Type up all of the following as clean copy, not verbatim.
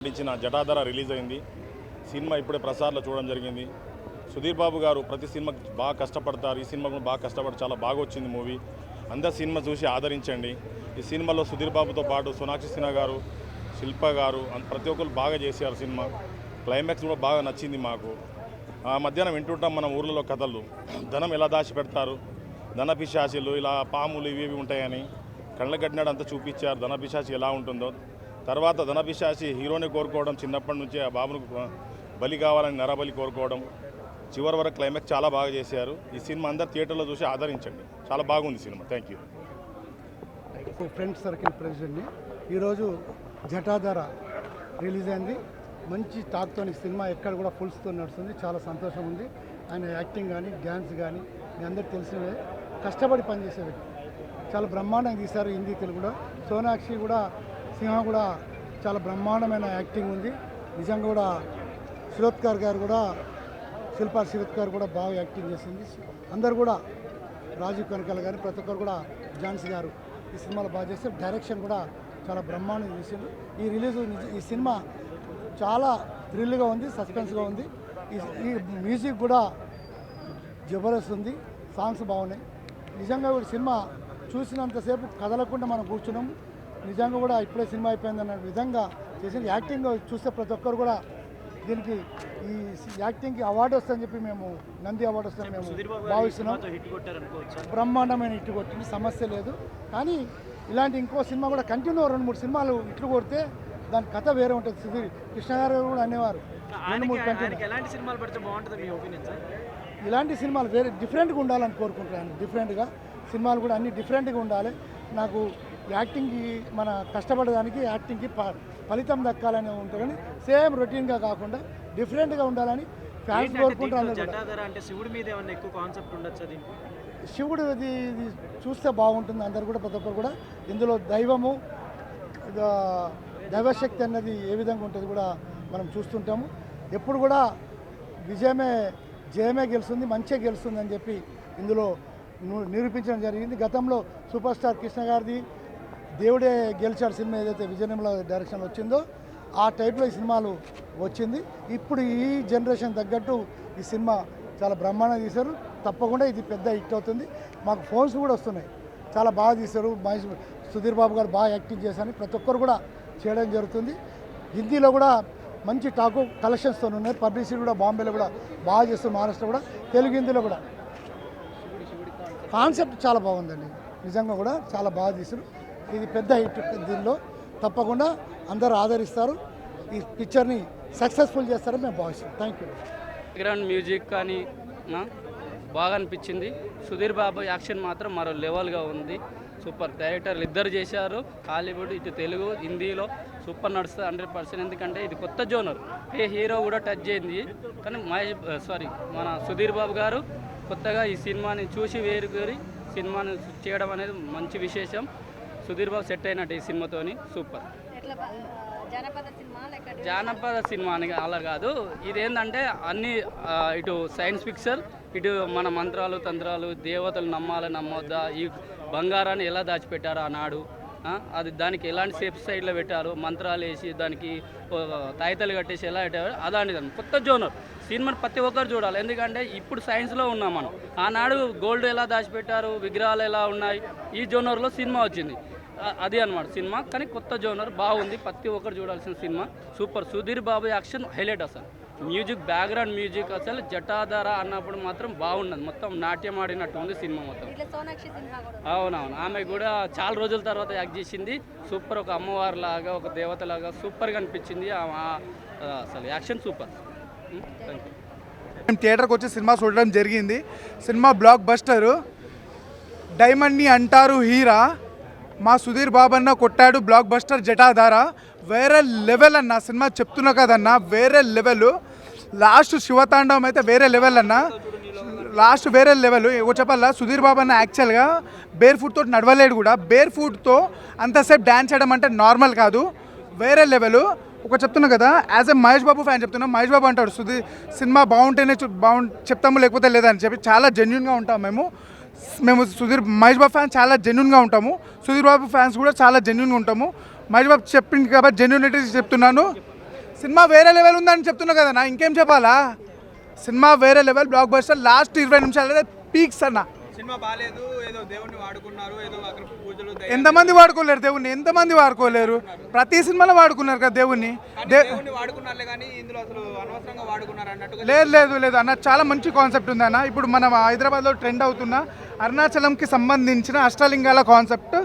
నటించిన జటాధర రిలీజ్ అయింది. సినిమా ఇప్పుడే ప్రసాద్లో చూడడం జరిగింది. సుధీర్ బాబు గారు ప్రతి సినిమాకి బాగా కష్టపడతారు. ఈ సినిమా కూడా బాగా కష్టపడి చాలా బాగా వచ్చింది మూవీ. అందరు సినిమా చూసి ఆదరించండి. ఈ సినిమాలో సుధీర్ బాబుతో పాటు సోనాక్షి సిన్హా గారు, శిల్ప గారు ప్రతి ఒక్కరు బాగా చేశారు. సినిమా క్లైమాక్స్ కూడా బాగా నచ్చింది మాకు. మధ్యాహ్నం వింటుంటాం మన ఊర్లలో కథలు, ధనం ఎలా దాచిపెడతారు, ధన పిశాచిలు ఇలా పాములు ఇవి ఉంటాయని కళ్ళ కట్టినాడు అంతా చూపించారు. ధన పిశాచి ఎలా ఉంటుందో. తర్వాత ధన పిశాచి హీరోని కోరుకోవడం, చిన్నప్పటి నుంచే ఆ బాబును బలి కావాలని నరబలి కోరుకోవడం, చివరి వరకు క్లైమాక్స్ చాలా బాగా చేశారు. ఈ సినిమా అందరు థియేటర్లో చూసి ఆదరించండి. చాలా బాగుంది సినిమా. Thank you. ఫ్రెండ్స్ సర్కిల్ ప్రెసిడెంట్ని. ఈరోజు జటాధర రిలీజ్ అయింది. మంచి టాక్తో సినిమా ఎక్కడ కూడా ఫుల్స్తో నడుస్తుంది. చాలా సంతోషం ఉంది. ఆయన యాక్టింగ్ కానీ డ్యాన్స్ కానీ మీ అందరికీ తెలిసినవే. కష్టపడి పనిచేసే వ్యక్తి. చాలా బ్రహ్మాండంగా తీశారు. హిందీ తెలుగులో. సోనాక్షి కూడా, సింహ కూడా చాలా బ్రహ్మాండమైన యాక్టింగ్ ఉంది. నిజంగా కూడా శిరోద్కర్ గారు కూడా, శిల్పా శిరోద్కర్ కూడా బాగా యాక్టింగ్ చేసింది. అందరు కూడా, రాజీవ్ కనకాల గారు, ప్రతి ఒక్కరు కూడా, ఝాన్సీ గారు ఈ సినిమాలో బాగా చేస్తారు. డైరెక్షన్ కూడా చాలా బ్రహ్మాండంగా చేసింది. ఈ సినిమా చాలా థ్రిల్గా ఉంది, సస్పెన్స్గా ఉంది. ఈ మ్యూజిక్ కూడా జబర్దస్త్ ఉంది. సాంగ్స్ బాగున్నాయి. నిజంగా కూడా సినిమా చూసినంతసేపు కదలకుండా మనం కూర్చున్నాం. నిజంగా కూడా ఇప్పుడే సినిమా అయిపోయిందన్న విధంగా చేసింది. యాక్టింగ్ చూస్తే ప్రతి ఒక్కరు కూడా దీనికి ఈ యాక్టింగ్కి అవార్డు వస్తుందని చెప్పి మేము నంది అవార్డు వస్తుందని మేము భావిస్తున్నాం. బ్రహ్మాండమైన హిట్ కొట్టింది, సమస్య లేదు. కానీ ఇలాంటి ఇంకో సినిమా కూడా కంటిన్యూ 2-3 సినిమాలు హిట్లు కొడితే దాని కథ వేరే ఉంటుంది. సుధీర్ కృష్ణ గారు కూడా అనేవారు 2-3 కంటిన్యూ. ఇలాంటి సినిమాలు వేరే డిఫరెంట్గా ఉండాలని కోరుకుంటున్నాను. డిఫరెంట్గా సినిమాలు కూడా అన్ని డిఫరెంట్గా ఉండాలి. నాకు యాక్టింగ్కి మన కష్టపడడానికి యాక్టింగ్కి ఫలితం దక్కాలని ఉంటుందని, సేమ్ రొటీన్గా కాకుండా డిఫరెంట్గా ఉండాలని ఫ్యాన్స్ కోరుకుంటారు. శివుడు ఇది చూస్తే బాగుంటుంది. అందరు కూడా, ప్రతి ఒక్కరు కూడా ఇందులో దైవము, దైవశక్తి అన్నది ఏ విధంగా ఉంటుంది కూడా మనం చూస్తుంటాము. ఎప్పుడు కూడా జయమే గెలుస్తుంది, మంచిగా గెలుస్తుంది అని చెప్పి ఇందులో నిరూపించడం జరిగింది. గతంలో సూపర్ స్టార్ కృష్ణ గారిది దేవుడే గెలిచాడు సినిమా ఏదైతే విజయనిర్మల డైరెక్షన్ వచ్చిందో ఆ టైప్లో ఈ సినిమాలు వచ్చింది. ఇప్పుడు ఈ జనరేషన్ తగ్గట్టు ఈ సినిమా చాలా బ్రహ్మాండంగా తీశారు. తప్పకుండా ఇది పెద్ద హిట్ అవుతుంది. మాకు ఫోన్స్ కూడా వస్తున్నాయి. చాలా బాగా తీశారు. సుధీర్ బాబు గారు బాగా యాక్టింగ్ చేశారని ప్రతి ఒక్కరు కూడా చేయడం జరుగుతుంది. హిందీలో కూడా మంచి టాకు కలెక్షన్స్తో ఉన్నాయి. పబ్లిసిటీ కూడా బాంబేలో కూడా బాగా చేస్తారు, మహారాష్ట్ర కూడా, తెలుగు హిందీలో కూడా. కాన్సెప్ట్ చాలా బాగుందండి. నిజంగా కూడా చాలా బాగా తీశారు. ఇది పెద్ద హిట్. దీనిలో తప్పకుండా అందరూ ఆదరిస్తారు. ఈ పిక్చర్ని సక్సెస్ఫుల్ చేస్తారని మేము భావిస్తాం. Thank you. బ్యాక్గ్రౌండ్ మ్యూజిక్ కానీ బాగా అనిపించింది. సుధీర్ బాబు యాక్షన్ మాత్రం మరో లెవెల్గా ఉంది. సూపర్. డైరెక్టర్లు ఇద్దరు చేశారు. హాలీవుడ్, ఇటు తెలుగు, హిందీలో సూపర్ నడుస్తుంది 100%. ఎందుకంటే ఇది కొత్త జోనర్. ఏ హీరో కూడా టచ్ అయింది. కానీ మన సుధీర్ బాబు గారు కొత్తగా ఈ సినిమాని చూసి వేరుగోరి సినిమాని చేయడం అనేది మంచి విశేషం. సుధీర్ బాబు సెట్ అయినట్టు ఈ సినిమాతోని. సూపర్. జానపద సినిమా అని అలా కాదు. ఇదేంటంటే అన్ని ఇటు సైన్స్ ఫిక్షన్, ఇటు మన మంత్రాలు, తంత్రాలు, దేవతలు నమ్మొద్దా, ఈ బంగారాన్ని ఎలా దాచిపెట్టారు ఆనాడు, అది దానికి ఎలాంటి సేఫ్ సైడ్లో పెట్టారు, మంత్రాలు వేసి దానికి తాయితలు కట్టేసి ఎలా పెట్టారు, అలాంటిది కొత్త జోనర్. సినిమాని ప్రతి ఒక్కరు చూడాలి. ఎందుకంటే ఇప్పుడు సైన్స్లో ఉన్నాం మనం. ఆనాడు గోల్డ్ ఎలా దాచిపెట్టారు, విగ్రహాలు ఎలా ఉన్నాయి, ఈ జోనర్లో సినిమా వచ్చింది. అది అనమాట సినిమా. కానీ కొత్త జోనర్ బాగుంది. ప్రతి ఒక్కరు చూడాల్సిన cinema. Super. Sudheer Babu action highlight. అసలు మ్యూజిక్, బ్యాక్గ్రౌండ్ మ్యూజిక్ అసలు జటాధర అన్నప్పుడు మాత్రం బాగున్నది. మొత్తం నాట్యం ఆడినట్టు ఉంది సినిమా మొత్తం. అవునవును. ఆమె కూడా చాలా రోజుల తర్వాత యాక్ట్ చేసింది. సూపర్. ఒక అమ్మవారి లాగా, ఒక దేవత లాగా సూపర్గా అనిపించింది. అసలు యాక్షన్ సూపర్. మేము థియేటర్కి వచ్చి సినిమా చూడడం జరిగింది. Cinema black buster. డైమండ్ని అంటారు హీరా, మా సుధీర్ బాబు అన్న కొట్టాడు బ్లాక్ బస్టర్ జటాధర. వేరే లెవెల్ అన్న సినిమా. చెప్తున్నా కదన్నా, వేరే లెవెల్. లాస్ట్ శివతాండవం అయితే వేరే లెవెల్ అన్న. లాస్ట్ వేరే లెవెల్. ఏవో చెప్పాలా, సుధీర్ బాబు అన్న యాక్చువల్గా బేర్ ఫుట్ తోటి నడవలేడు కూడా. బేర్ ఫుట్తో అంతసేపు డ్యాన్స్ చేయడం అంటే నార్మల్ కాదు, వేరే లెవెల్. ఒక చెప్తున్నా కదా, as a Mahesh Babu fan చెప్తున్నా. మహేష్ బాబు అంటాడు సుధీర్ సినిమా బాగుంటేనే చెప్తాము, లేకపోతే లేదని చెప్పి. చాలా జెన్యున్గా ఉంటాం మేము. మహేష్ బాబు ఫ్యాన్స్ చాలా జెన్యున్గా ఉంటాము. సుధీర్ బాబు ఫ్యాన్స్ కూడా చాలా జెన్యున్గా ఉంటాము. మహేష్ బాబు చెప్పింది కాబట్టి జెన్యునిటీ చెప్తున్నాను. సినిమా వేరే లెవెల్ ఉందని చెప్తున్నా కదా నా, ఇంకేం చెప్పాలా? సినిమా వేరే లెవెల్, బ్లాక్ బస్టర్. లాస్ట్ 20 నిమిషాలు అయితే పీక్స్ అన్న. సినిమా బాగాలేదు, ఏదో దేవుడిని వాడుకున్నారు, ఏదో అక్కడ పూజలు ఎంతమంది వాడుకోలేరు దేవుణ్ణి? ఎంతమంది వాడుకోలేరు? ప్రతి సినిమాలో వాడుకున్నారు కదా దేవుణ్ణి. దేవుడిని వాడుకున్నారులే కానీ ఇందులో అసలు అనవసరంగా వాడుకున్నారు అన్నట్టుగా. లేదు అన్న, చాలా మంచి కాన్సెప్ట్ ఉంది అన్న. ఇప్పుడు మనం హైదరాబాద్లో ట్రెండ్ అవుతున్న అరుణాచలంకి సంబంధించిన అష్టలింగాల కాన్సెప్ట్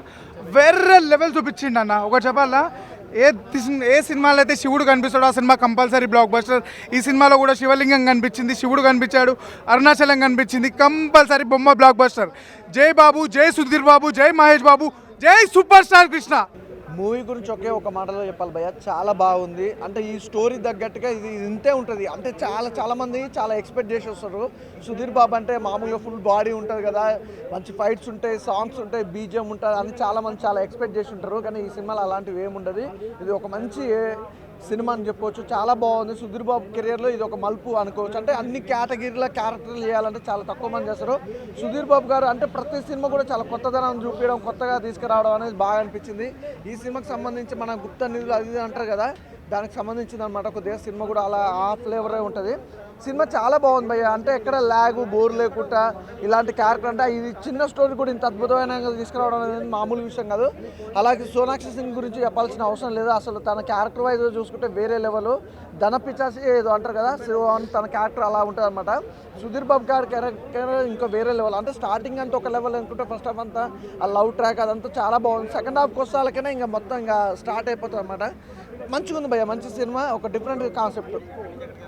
వేరే లెవెల్ చూపించిండు అన్న. ఒకటి చెప్పాలా, ఏ సినిమాలో అయితే శివుడు కనిపిస్తాడో ఆ సినిమా కంపల్సరీ బ్లాక్ బస్టర్. ఈ సినిమాలో కూడా శివలింగం కనిపించింది, శివుడు కనిపించాడు, అరుణాచలం కనిపించింది, కంపల్సరీ బొమ్మ బ్లాక్ బస్టర్. జై బాబు, జై సుధీర్ బాబు, జై మహేష్ బాబు, జై సూపర్ స్టార్ కృష్ణ. మూవీ గురించి ఒకే ఒక మాటలో చెప్పాలి భయ్య, చాలా బాగుంది. అంటే ఈ స్టోరీ తగ్గట్టుగా ఇది ఇంతే ఉంటుంది. అంటే చాలా మంది చాలా ఎక్స్పెక్ట్ చేసి వస్తారు. సుధీర్ బాబు అంటే మామూలుగా ఫుల్ బాడీ ఉంటుంది కదా, మంచి ఫైట్స్ ఉంటాయి, సాంగ్స్ ఉంటాయి, బీజిఎం ఉంటుంది అని చాలామంది చాలా ఎక్స్పెక్ట్ చేసి ఉంటారు. కానీ ఈ సినిమాలో అలాంటివి ఏముండదు. ఇది ఒక మంచి సినిమా అని చెప్పవచ్చు. చాలా బాగుంది. సుధీర్ బాబు కెరియర్లో ఇది ఒక మలుపు అనుకోవచ్చు. అంటే అన్ని కేటగిరీల క్యారెక్టర్లు చేయాలంటే చాలా తక్కువ మంది చేస్తారు. సుధీర్ బాబు గారు అంటే ప్రతి సినిమా కూడా చాలా కొత్తదనం చూపించడం, కొత్తగా తీసుకురావడం అనేది బాగా అనిపించింది. ఈ సినిమాకి సంబంధించి మన గుప్త నిధులు అది అంటారు కదా, దానికి సంబంధించింది అనమాట. కొద్దిగా సినిమా కూడా అలా ఆ ఫ్లేవరే ఉంటుంది. సినిమా చాలా బాగుంది భయ్య. అంటే ఎక్కడ ల్యాగ్ బోర్ లేకుండా ఇలాంటి క్యారెక్టర్, అంటే ఇది చిన్న స్టోరీ కూడా ఇంత అద్భుతమైన తీసుకురావడం అనేది మామూలు విషయం కాదు. అలాగే సోనాక్షి సింగ్ గురించి చెప్పాల్సిన అవసరం లేదు. అసలు తన క్యారెక్టర్ వైజ్ చూసుకుంటే వేరే లెవెల్. ధన పిచాసి ఏదో అంటారు కదా, తన క్యారెక్టర్ అలా ఉంటుంది అనమాట. సుధీర్ బాబు గారి క్యారెక్టర్ ఇంకా వేరే లెవెల్. అంటే స్టార్టింగ్ అంతా ఒక లెవెల్ అనుకుంటే ఫస్ట్ హాఫ్ అంతా ఆ లవ్ ట్రాక్ అదంతా చాలా బాగుంది. సెకండ్ హాఫ్కి వస్తాలకైనా ఇంకా మొత్తం ఇంకా స్టార్ట్ అయిపోతుంది అనమాట. మంచిగా ఉంది భయ్య, మంచి సినిమా, ఒక డిఫరెంట్ కాన్సెప్ట్.